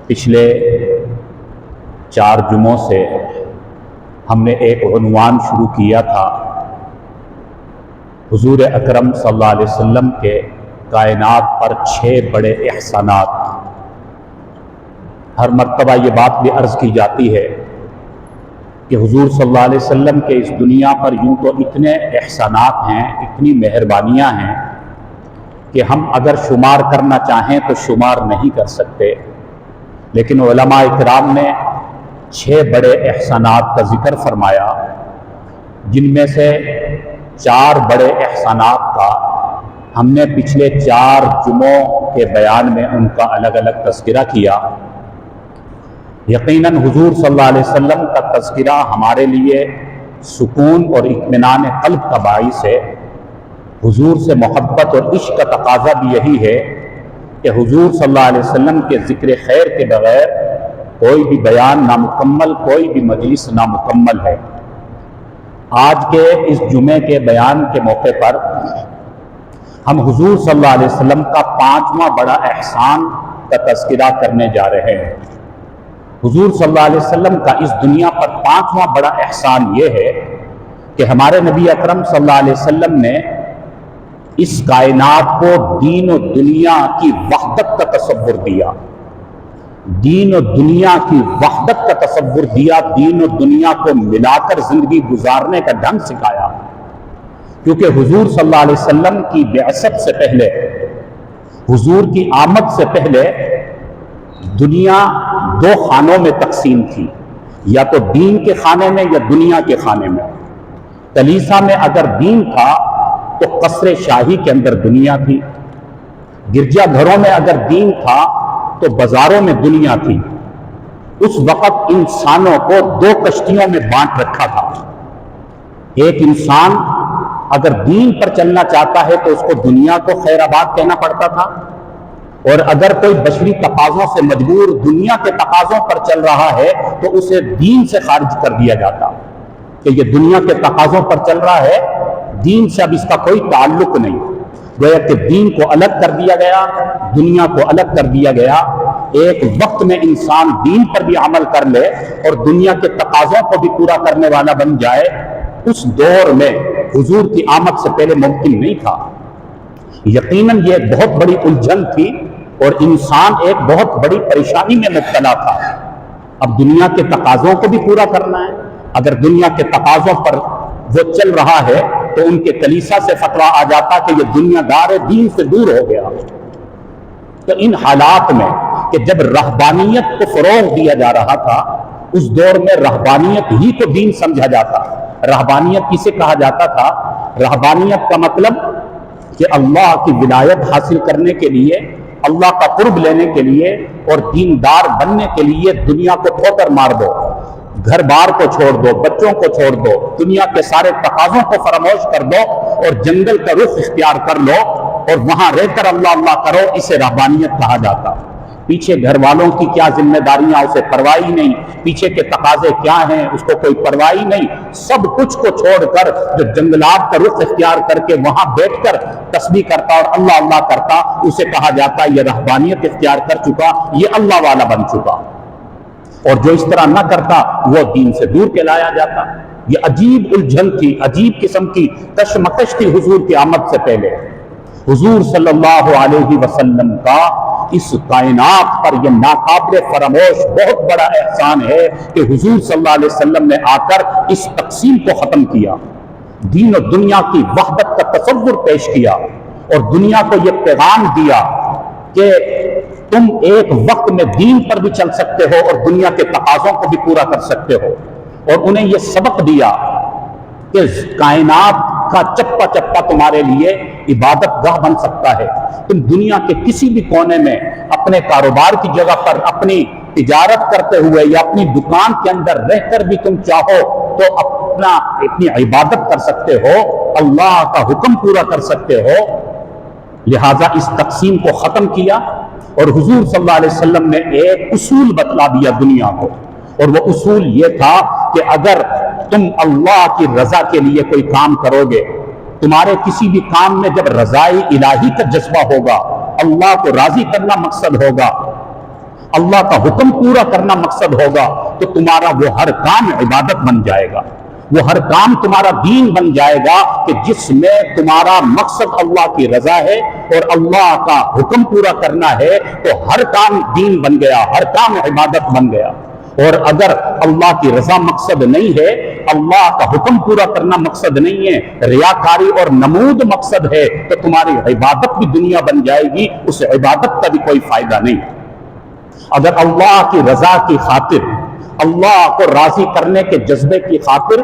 پچھلے 4 جمعوں سے ہم نے ایک عنوان شروع کیا تھا، حضور اکرم صلی اللہ علیہ وسلم کے کائنات پر 6 بڑے احسانات۔ ہر مرتبہ یہ بات بھی عرض کی جاتی ہے کہ حضور صلی اللہ علیہ وسلم کے اس دنیا پر یوں تو اتنے احسانات ہیں، اتنی مہربانیاں ہیں کہ ہم اگر شمار کرنا چاہیں تو شمار نہیں کر سکتے، لیکن علماء اکرام نے 6 بڑے احسانات کا ذکر فرمایا، جن میں سے 4 بڑے احسانات کا ہم نے پچھلے 4 جمعوں کے بیان میں ان کا الگ الگ تذکرہ کیا۔ یقیناً حضور صلی اللہ علیہ وسلم کا تذکرہ ہمارے لیے سکون اور اطمینان قلب کا باعث ہے۔ حضور سے محبت اور عشق کا تقاضا بھی یہی ہے کہ حضور صلی اللہ علیہ وسلم کے ذکر خیر کے بغیر کوئی بھی بیان نامکمل، کوئی بھی مجلس نامکمل ہے۔ آج کے اس جمعے کے بیان کے موقع پر ہم حضور صلی اللہ علیہ وسلم کا 5واں بڑا احسان کا تذکرہ کرنے جا رہے ہیں۔ حضور صلی اللہ علیہ وسلم کا اس دنیا پر 5واں بڑا احسان یہ ہے کہ ہمارے نبی اکرم صلی اللہ علیہ وسلم نے اس کائنات کو دین و دنیا کی وحدت کا تصور دیا، دین و دنیا کی وحدت کا تصور دیا، دین و دنیا کو ملا کر زندگی گزارنے کا ڈھنگ سکھایا۔ کیونکہ حضور صلی اللہ علیہ وسلم کی بعثت سے پہلے، حضور کی آمد سے پہلے دنیا 2 خانوں میں تقسیم تھی، یا تو دین کے خانے میں یا دنیا کے خانے میں۔ کلیسا میں اگر دین تھا تو قصر شاہی کے اندر دنیا تھی، گرجا گھروں میں اگر دین تھا تو بازاروں میں دنیا تھی۔ اس وقت انسانوں کو 2 کشتیوں میں بانٹ رکھا تھا۔ ایک انسان اگر دین پر چلنا چاہتا ہے تو اس کو دنیا کو خیر آباد کہنا پڑتا تھا، اور اگر کوئی بشری تقاضوں سے مجبور دنیا کے تقاضوں پر چل رہا ہے تو اسے دین سے خارج کر دیا جاتا کہ یہ دنیا کے تقاضوں پر چل رہا ہے، دین سے اب اس کا کوئی تعلق نہیں۔ گویا کہ دین کو الگ کر دیا گیا، دنیا کو الگ کر دیا گیا۔ ایک وقت میں انسان دین پر بھی عمل کر لے اور دنیا کے تقاضوں کو بھی پورا کرنے والا بن جائے، اس دور میں حضور کی آمد سے پہلے ممکن نہیں تھا۔ یقیناً یہ ایک بہت بڑی الجھن تھی اور انسان ایک بہت بڑی پریشانی میں مبتلا تھا۔ اب دنیا کے تقاضوں کو بھی پورا کرنا ہے۔ اگر دنیا کے تقاضوں پر وہ چل رہا ہے تو ان کے کلیسا سے فتویٰ آ جاتا کہ یہ دنیا دار دین سے دور ہو گیا۔ تو ان حالات میں کہ جب رہبانیت کو فروغ دیا جا رہا تھا، اس دور میں رہبانیت ہی تو دین سمجھا جاتا۔ رہبانیت کسے کہا جاتا تھا؟ رہبانیت کا مطلب کہ اللہ کی ولایت حاصل کرنے کے لیے، اللہ کا قرب لینے کے لیے اور دیندار بننے کے لیے دنیا کو ٹھوکر مار دو، گھر بار کو چھوڑ دو، بچوں کو چھوڑ دو، دنیا کے سارے تقاضوں کو فراموش کر دو اور جنگل کا رخ اختیار کر لو اور وہاں رہ کر اللہ اللہ کرو۔ اسے رہبانیت کہا جاتا۔ پیچھے گھر والوں کی کیا ذمہ داریاں، اسے پرواہی نہیں، پیچھے کے تقاضے کیا ہیں اس کو کوئی پرواہی نہیں، سب کچھ کو چھوڑ کر جو جنگلات کا رخ اختیار کر کے وہاں بیٹھ کر تسبیح کرتا اور اللہ اللہ کرتا، اسے کہا جاتا یہ رہبانیت اختیار کر چکا، یہ اللہ والا بن چکا۔ اور جو اس طرح نہ کرتا وہ دین سے دور کہلایا جاتا۔ یہ عجیب الجھن تھی، عجیب قسم کی کشمکش تھی حضور کی آمد سے پہلے۔ حضور صلی اللہ علیہ وسلم کا اس کائنات پر یہ ناقابل فراموش بہت بڑا احسان ہے کہ حضور صلی اللہ علیہ وسلم نے آ کر اس تقسیم کو ختم کیا، دین و دنیا کی وحدت کا تصور پیش کیا اور دنیا کو یہ پیغام دیا کہ تم ایک وقت میں دین پر بھی چل سکتے ہو اور دنیا کے تقاضوں کو بھی پورا کر سکتے ہو، اور انہیں یہ سبق دیا کہ کائنات کا چپا چپا تمہارے لیے عبادت گاہ بن سکتا ہے۔ تم دنیا کے کسی بھی کونے میں اپنے کاروبار کی جگہ پر اپنی تجارت کرتے ہوئے یا اپنی دکان کے اندر رہ کر بھی تم چاہو تو اپنی عبادت کر سکتے ہو، اللہ کا حکم پورا کر سکتے ہو۔ لہٰذا اس تقسیم کو ختم کیا اور حضور صلی اللہ علیہ وسلم نے ایک اصول بتلا دیا دنیا کو، اور وہ اصول یہ تھا کہ اگر تم اللہ کی رضا کے لیے کوئی کام کرو گے، تمہارے کسی بھی کام میں جب رضائے الہی کا جذبہ ہوگا، اللہ کو راضی کرنا مقصد ہوگا، اللہ کا حکم پورا کرنا مقصد ہوگا تو تمہارا وہ ہر کام عبادت بن جائے گا، وہ ہر کام تمہارا دین بن جائے گا کہ جس میں تمہارا مقصد اللہ کی رضا ہے اور اللہ کا حکم پورا کرنا ہے، تو ہر کام دین بن گیا، ہر کام عبادت بن گیا۔ اور اگر اللہ کی رضا مقصد نہیں ہے، اللہ کا حکم پورا کرنا مقصد نہیں ہے، ریاکاری اور نمود مقصد ہے، تو تمہاری عبادت بھی دنیا بن جائے گی، اس عبادت کا بھی کوئی فائدہ نہیں۔ اگر اللہ کی رضا کی خاطر، اللہ کو راضی کرنے کے جذبے کی خاطر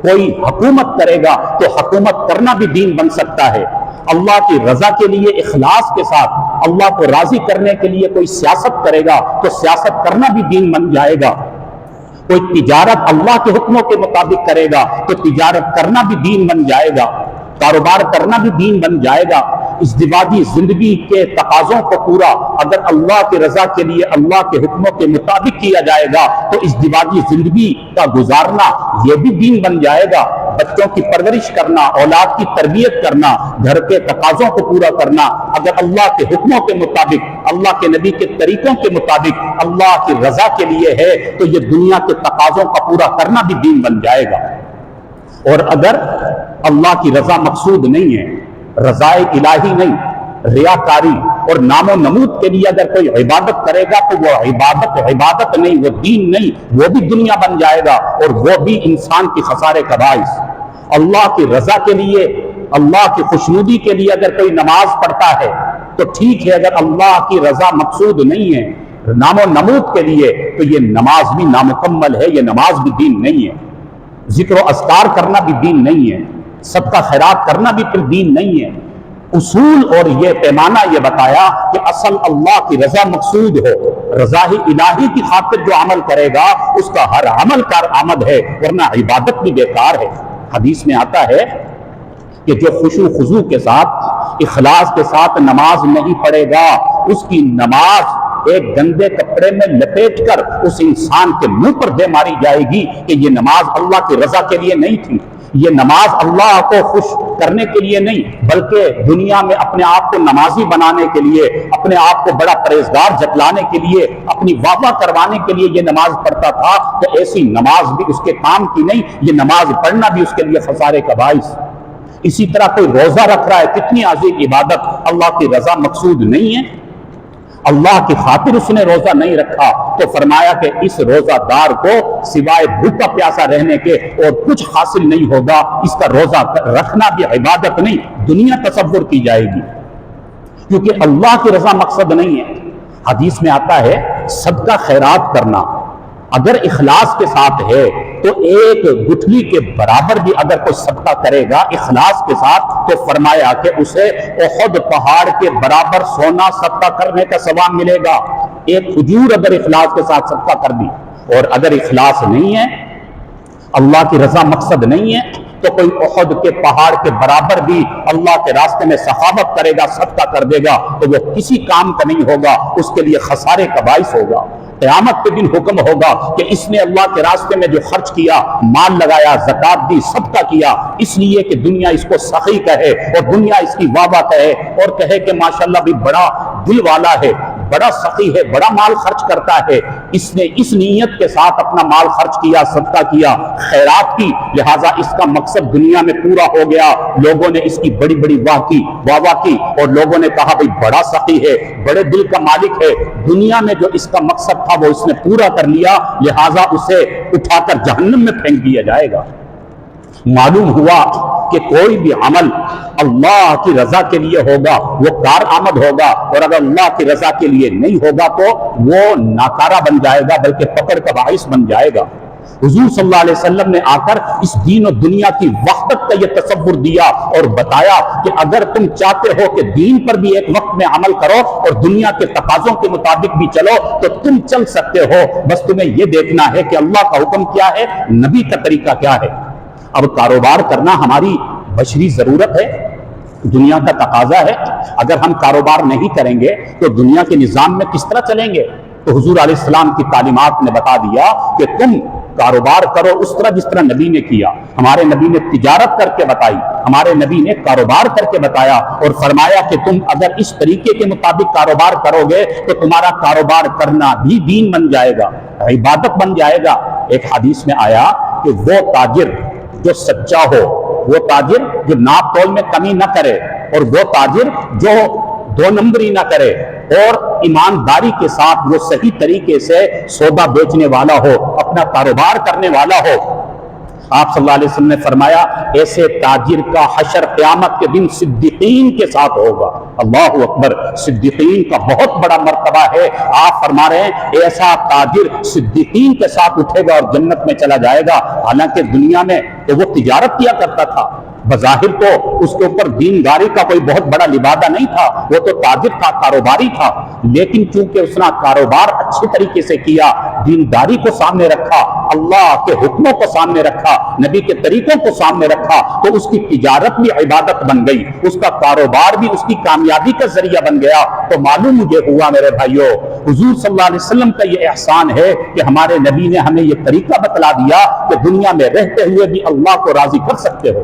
کوئی حکومت کرے گا تو حکومت کرنا بھی دین بن سکتا ہے۔ اللہ کی رضا کے لیے اخلاص کے ساتھ اللہ کو راضی کرنے کے لیے کوئی سیاست کرے گا تو سیاست کرنا بھی دین بن جائے گا۔ کوئی تجارت اللہ کے حکموں کے مطابق کرے گا تو تجارت کرنا بھی دین بن جائے گا، کاروبار کرنا بھی دین بن جائے گا۔ ازدواجی زندگی کے تقاضوں کو پورا اگر اللہ کی رضا کے لیے اللہ کے حکموں کے مطابق کیا جائے گا تو ازدواجی زندگی کا گزارنا یہ بھی دین بن جائے گا۔ بچوں کی پرورش کرنا، اولاد کی تربیت کرنا، گھر کے تقاضوں کو پورا کرنا اگر اللہ کے حکموں کے مطابق، اللہ کے نبی کے طریقوں کے مطابق اللہ کی رضا کے لیے ہے تو یہ دنیا کے تقاضوں کا پورا کرنا بھی دین بن جائے گا۔ اور اگر اللہ کی رضا مقصود نہیں ہے، رضائے الہی نہیں، ریاکاری اور نام و نمود کے لیے اگر کوئی عبادت کرے گا تو وہ عبادت نہیں، وہ دین نہیں، وہ بھی دنیا بن جائے گا اور وہ بھی انسان کی خسارے کا باعث۔ اللہ کی رضا کے لیے، اللہ کی خوشنودی کے لیے اگر کوئی نماز پڑھتا ہے تو ٹھیک ہے، اگر اللہ کی رضا مقصود نہیں ہے، نام و نمود کے لیے، تو یہ نماز بھی نامکمل ہے، یہ نماز بھی دین نہیں ہے۔ ذکر و اذکار کرنا بھی دین نہیں ہے، صدقہ خیرات کرنا بھی پھر دین نہیں ہے۔ اصول اور یہ پیمانہ یہ بتایا کہ اصل اللہ کی رضا مقصود ہو، رضا ہی الہی کی خاطر جو عمل کرے گا اس کا ہر عمل کارآمد ہے، ورنہ عبادت بھی بیکار ہے۔ حدیث میں آتا ہے کہ جو خشوع خضوع کے ساتھ، اخلاص کے ساتھ نماز نہیں پڑھے گا، اس کی نماز ایک گندے کپڑے میں لپیٹ کر اس انسان کے منہ پر دے ماری جائے گی کہ یہ نماز اللہ کی رضا کے لیے نہیں تھی، یہ نماز اللہ کو خوش کرنے کے لیے نہیں، بلکہ دنیا میں اپنے آپ کو نمازی بنانے کے لیے، اپنے آپ کو بڑا پرہیزگار جتلانے کے لیے، اپنی واہ واہ کروانے کے لیے یہ نماز پڑھتا تھا، تو ایسی نماز بھی اس کے کام کی نہیں، یہ نماز پڑھنا بھی اس کے لیے خسارے کا باعث۔ اسی طرح کوئی روزہ رکھ رہا ہے، کتنی عظیم عبادت، اللہ کی رضا مقصود نہیں ہے، اللہ کی خاطر اس نے روزہ نہیں رکھا تو فرمایا کہ اس روزہ دار کو سوائے بھوکا پیاسا رہنے کے اور کچھ حاصل نہیں ہوگا، اس کا روزہ رکھنا بھی عبادت نہیں، دنیا تصور کی جائے گی، کیونکہ اللہ کی رضا مقصد نہیں ہے۔ حدیث میں آتا ہے صدقہ خیرات کرنا اگر اخلاص کے ساتھ ہے تو ایک گٹھلی کے برابر بھی اگر کوئی صدقہ کرے گا اخلاص کے ساتھ تو فرمایا کہ اسے احد پہاڑ کے برابر سونا صدقہ کرنے کا ثواب ملے گا۔ ایک کھجور اگر اخلاص کے ساتھ صدقہ کر دی، اور اگر اخلاص نہیں ہے، اللہ کی رضا مقصد نہیں ہے، تو کوئی احد کے پہاڑ کے برابر بھی اللہ کے راستے میں سخاوت کرے گا، صدقہ کر دے گا تو وہ کسی کام کا نہیں ہوگا، اس کے لیے خسارے کا باعث ہوگا۔ قیامت کے دن حکم ہوگا کہ اس نے اللہ کے راستے میں جو خرچ کیا، مال لگایا، زکات دی، صدقہ کیا، اس لیے کہ دنیا اس کو سخی کہے اور دنیا اس کی واہ واہ کہے اور کہے کہ ماشاءاللہ بھی بڑا دل والا ہے، بڑا سخی ہے، بڑا مال خرچ کرتا ہے، اس نے اس نیت کے ساتھ اپنا مال خرچ کیا، صدقہ کیا، خیرات کی، لہٰذا اس کا مقصد دنیا میں پورا ہو گیا، لوگوں نے اس کی بڑی بڑی واہ کی اور لوگوں نے کہا بھئی بڑا سخی ہے، بڑے دل کا مالک ہے، دنیا میں جو اس کا مقصد تھا وہ اس نے پورا کر لیا، لہٰذا اسے اٹھا کر جہنم میں پھینک دیا جائے گا۔ معلوم ہوا کہ کوئی بھی عمل اللہ کی رضا کے لیے ہوگا وہ کارآمد ہوگا، اور اگر اللہ کی رضا کے لیے نہیں ہوگا تو وہ ناکارہ بن جائے گا، بلکہ پکڑ کا باعث بن جائے گا۔ حضور صلی اللہ علیہ وسلم نے آ کر اس دین و دنیا کی وحدت کا یہ تصور دیا اور بتایا کہ اگر تم چاہتے ہو کہ دین پر بھی ایک وقت میں عمل کرو اور دنیا کے تقاضوں کے مطابق بھی چلو تو تم چل سکتے ہو، بس تمہیں یہ دیکھنا ہے کہ اللہ کا حکم کیا ہے، نبی کا طریقہ کیا ہے۔ اب کاروبار کرنا ہماری بشری ضرورت ہے، دنیا کا تقاضا ہے، اگر ہم کاروبار نہیں کریں گے تو دنیا کے نظام میں کس طرح چلیں گے؟ تو حضور علیہ السلام کی تعلیمات نے بتا دیا کہ تم کاروبار کرو اس طرح جس طرح نبی نے کیا. ہمارے نبی نے تجارت کر کے بتائی, ہمارے نبی نے کاروبار کر کے بتایا اور فرمایا کہ تم اگر اس طریقے کے مطابق کاروبار کرو گے تو تمہارا کاروبار کرنا بھی دین بن جائے گا, عبادت بن جائے گا. ایک حدیث میں آیا کہ وہ تاجر جو سچا ہو, وہ تاجر جو ناپ تول میں کمی نہ کرے, اور وہ تاجر جو دو نمبری نہ کرے, اور ایمانداری کے ساتھ وہ صحیح طریقے سے سودا بیچنے والا ہو, اپنا کاروبار کرنے والا ہو. آپ صلی اللہ علیہ وسلم نے فرمایا ایسے تاجر کا حشر قیامت کے دن صدیقین کے ساتھ ہوگا. اللہ اکبر, صدیقین کا بہت بڑا مرتبہ ہے. آپ فرما رہے ہیں ایسا تاجر صدیقین کے ساتھ اٹھے گا اور جنت میں چلا جائے گا. حالانکہ دنیا میں تو وہ تجارت کیا کرتا تھا, بظاہر تو اس کے اوپر دینداری کا کوئی بہت بڑا لبادہ نہیں تھا, وہ تو تاجر تھا, کاروباری تھا, لیکن چونکہ اس نے کاروبار اچھے طریقے سے کیا, دینداری کو سامنے رکھا, اللہ کے حکموں کو سامنے رکھا, نبی کے طریقوں کو سامنے رکھا, تو اس کی تجارت بھی عبادت بن گئی, اس کا کاروبار بھی اس کی کامیابی کا ذریعہ بن گیا. تو معلوم مجھے ہوا میرے بھائیوں, حضور صلی اللہ علیہ وسلم کا یہ احسان ہے کہ ہمارے نبی نے ہمیں یہ طریقہ بتلا دیا کہ دنیا میں رہتے ہوئے بھی اللہ کو راضی کر سکتے ہو.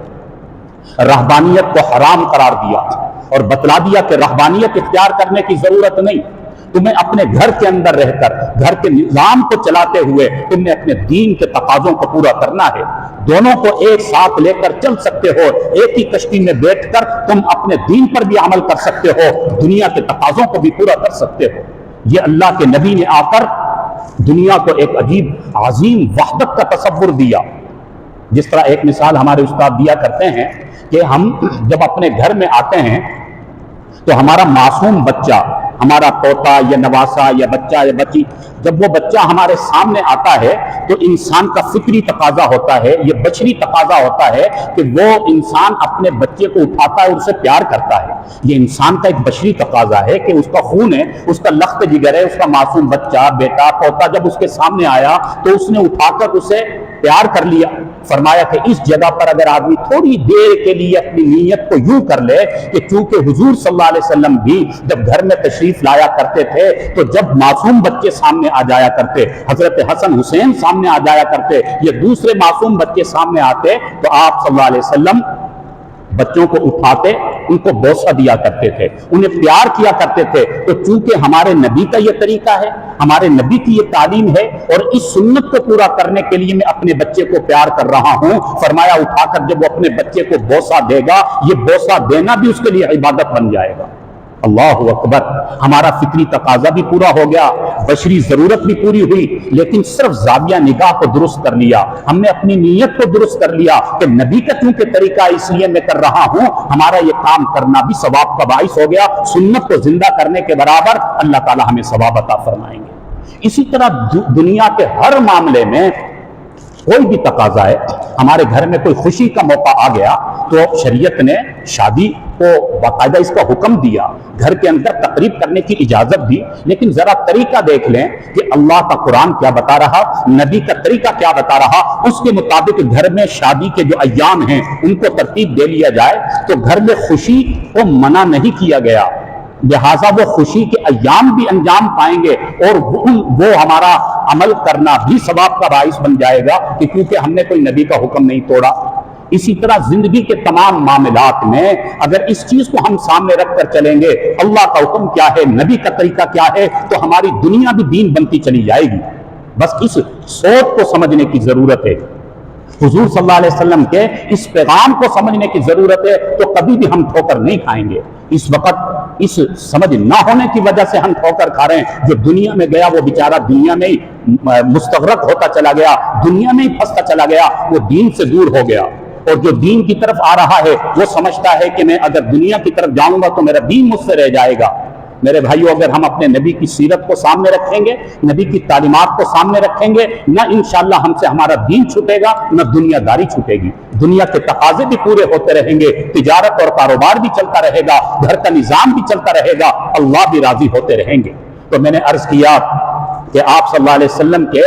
رہبانیت کو حرام قرار دیا اور بتلا دیا کہ رہبانیت اختیار کرنے کی ضرورت نہیں. تمہیں اپنے گھر کے اندر رہ کر گھر کے نظام کو چلاتے ہوئے تم نے اپنے دین کے تقاضوں کو پورا کرنا ہے. دونوں کو ایک ساتھ لے کر چل سکتے ہو, ایک ہی کشتی میں بیٹھ کر تم اپنے دین پر بھی عمل کر سکتے ہو, دنیا کے تقاضوں کو بھی پورا کر سکتے ہو. یہ اللہ کے نبی نے آ کر دنیا کو ایک عجیب عظیم وحدت کا تصور دیا. جس طرح ایک مثال ہمارے استاد دیا کرتے ہیں کہ ہم جب اپنے گھر میں آتے ہیں تو ہمارا معصوم بچہ, ہمارا پوتا یا نواسا یا بچہ یا بچی, جب وہ بچہ ہمارے سامنے آتا ہے تو انسان کا فطری تقاضا ہوتا ہے, یہ بشری تقاضا ہوتا ہے کہ وہ انسان اپنے بچے کو اٹھاتا ہے اور اسے پیار کرتا ہے. یہ انسان کا ایک بشری تقاضا ہے کہ اس کا خون ہے, اس کا لخت جگر ہے, اس کا معصوم بچہ, بیٹا, پوتا جب اس کے سامنے آیا تو اس نے اٹھا کر اسے پیار کر لیا. فرمایا کہ اس جگہ پر اگر آدمی تھوڑی دیر کے لیے اپنی نیت کو یوں کر لے کہ چونکہ حضور صلی اللہ علیہ وسلم بھی جب گھر میں تشریف لایا کرتے تھے تو جب معصوم بچے سامنے آ جایا کرتے, حضرت حسن حسین سامنے آ جایا کرتے, یہ دوسرے معصوم بچے سامنے آتے, تو آپ صلی اللہ علیہ وسلم بچوں کو اٹھاتے, ان کو بوسہ دیا کرتے تھے, انہیں پیار کیا کرتے تھے. تو چونکہ ہمارے نبی کا یہ طریقہ ہے, ہمارے نبی کی یہ تعلیم ہے, اور اس سنت کو پورا کرنے کے لیے میں اپنے بچے کو پیار کر رہا ہوں. فرمایا اٹھا کر جب وہ اپنے بچے کو بوسہ دے گا, یہ بوسہ دینا بھی اس کے لیے عبادت بن جائے گا. اللہ اکبر, ہمارا فطری تقاضا بھی پورا ہو گیا, بشری ضرورت بھی پوری ہوئی, لیکن صرف زاویہ نگاہ کو درست کر لیا, ہم نے اپنی نیت کو درست کر لیا کہ نبی کا چونکہ طریقہ اس لیے میں کر رہا ہوں, ہمارا یہ کام کرنا بھی ثواب کا باعث ہو گیا. سنت کو زندہ کرنے کے برابر اللہ تعالی ہمیں ثواب عطا فرمائیں گے. اسی طرح دنیا کے ہر معاملے میں کوئی بھی تقاضا ہے, ہمارے گھر میں کوئی خوشی کا موقع آ گیا تو شریعت نے شادی کو باقاعدہ اس کا حکم دیا, گھر کے اندر تقریب کرنے کی اجازت دی. لیکن ذرا طریقہ دیکھ لیں کہ اللہ کا قرآن کیا بتا رہا, نبی کا طریقہ کیا بتا رہا, اس کے مطابق گھر میں شادی کے جو ایام ہیں ان کو ترتیب دے لیا جائے تو گھر میں خوشی کو منع نہیں کیا گیا. لہٰذا وہ خوشی کے ایام بھی انجام پائیں گے اور وہ ہمارا عمل کرنا بھی ثواب کا باعث بن جائے گا, کیونکہ ہم نے کوئی نبی کا حکم نہیں توڑا. اسی طرح زندگی کے تمام معاملات میں اگر اس چیز کو ہم سامنے رکھ کر چلیں گے, اللہ کا حکم کیا ہے, نبی کا طریقہ کیا ہے, تو ہماری دنیا بھی دین بنتی چلی جائے گی. بس اس سوچ کو سمجھنے کی ضرورت ہے, حضور صلی اللہ علیہ وسلم کے اس پیغام کو سمجھنے کی ضرورت ہے, تو کبھی بھی ہم ٹھوکر نہیں کھائیں گے. اس وقت اس سمجھ نہ ہونے کی وجہ سے ہم ٹھوکر کھا رہے ہیں. جو دنیا میں گیا وہ بیچارہ دنیا میں ہی مستغرق ہوتا چلا گیا, دنیا میں ہی پھنستا چلا گیا, وہ دین سے دور ہو گیا. اور جو دین کی طرف آ رہا ہے وہ سمجھتا ہے کہ میں اگر دنیا کی طرف جاؤں گا تو میرا دین مجھ سے رہ جائے گا. میرے بھائیو, اگر ہم اپنے نبی کی سیرت کو سامنے رکھیں گے, نبی کی تعلیمات کو سامنے رکھیں گے, نہ انشاءاللہ ہم سے ہمارا دین چھوٹے گا, نہ دنیا داری چھوٹے گی. دنیا کے تقاضے بھی پورے ہوتے رہیں گے, تجارت اور کاروبار بھی چلتا رہے گا, گھر کا نظام بھی چلتا رہے گا, اللہ بھی راضی ہوتے رہیں گے. تو میں نے عرض کیا کہ آپ صلی اللہ علیہ وسلم کے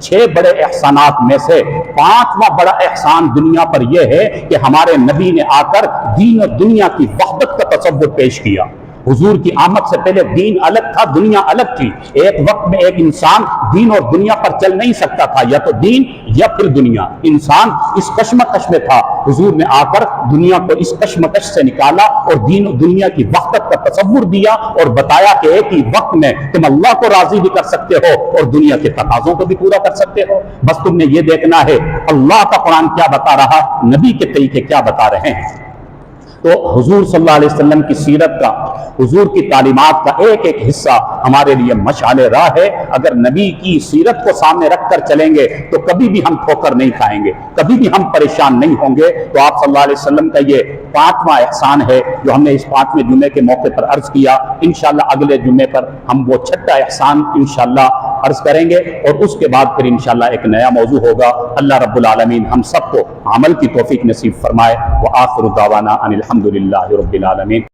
6 بڑے احسانات میں سے 5واں بڑا احسان دنیا پر یہ ہے کہ ہمارے نبی نے آ کر دین اور دنیا کی وحدت کا تصور پیش کیا. حضور کی آمد سے پہلے دین الگ تھا, دنیا الگ تھی. ایک وقت میں ایک انسان دین اور دنیا پر چل نہیں سکتا تھا، یا تو دین یا پھر دنیا۔ انسان اس کشمکش میں تھا، حضور نے آ کر دنیا کو اس کشمکش سے نکالا اور دین و دنیا کی وحدت کا تصور دیا اور بتایا کہ ایک ہی وقت میں تم اللہ کو راضی بھی کر سکتے ہو اور دنیا کے تقاضوں کو بھی پورا کر سکتے ہو۔ بس تم نے یہ دیکھنا ہے اللہ کا قرآن کیا بتا رہا، نبی کے طریقے کیا بتا رہے ہیں۔ تو حضور صلی اللہ علیہ وسلم کی سیرت کا، حضور کی تعلیمات کا ایک ایک حصہ ہمارے لیے مشعل راہ ہے۔ اگر نبی کی سیرت کو سامنے رکھ کر چلیں گے تو کبھی بھی ہم ٹھوکر نہیں کھائیں گے، کبھی بھی ہم پریشان نہیں ہوں گے۔ تو آپ صلی اللہ علیہ وسلم کا یہ 5واں احسان ہے جو ہم نے اس 5ویں جمعے کے موقع پر عرض کیا۔ انشاءاللہ اگلے جمعے پر ہم وہ 6واں احسان انشاءاللہ عرض کریں گے اور اس کے بعد پھر انشاءاللہ ایک نیا موضوع ہوگا۔ اللہ رب العالمین ہم سب کو عمل کی توفیق نصیب فرمائے۔ وآخر دعوانا ان الحمدللہ رب العالمین۔